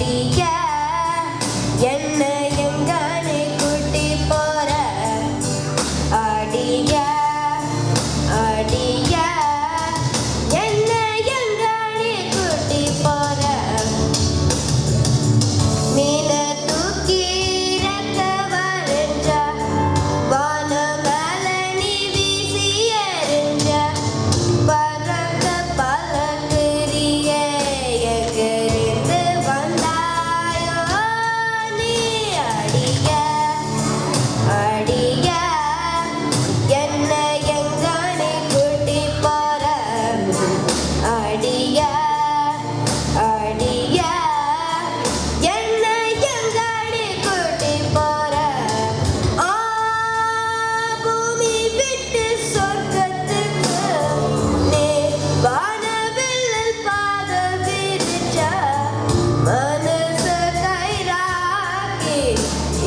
அடிய என்ன எங்கானே கூட்டி போற அடிய அடிய என்ன எங்கானே கூட்டி போற மீன தூக்கி ரக்க வரைஞ்ச வான மேல நீ வீசி எறிஞ்ச பறக்க பறக்குறிய எகிரிந்து வந்தாயோ நீ அடிய அடிய என்ன எங்கானே கூட்டி போற அடிய அடிய என்ன எங்கானே கூட்டி போற பூமி விட்டு சொர்க்கத்துக்கு நீ வானவில்லில் பாத விரிச்ச மனச கயிறாக்கி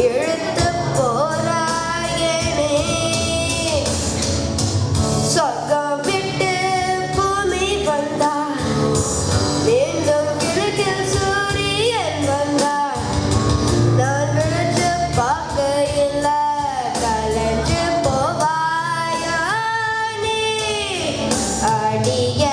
இழுத்து போறாயனே சொர்க்கம் விட்டு பூமி வந்தா மீண்டும் கிழக்கில் சூரியன் வந்தா நான் விழிச்சு பார்க்கையில கலைஞ்சு போவாயா நீ அடிய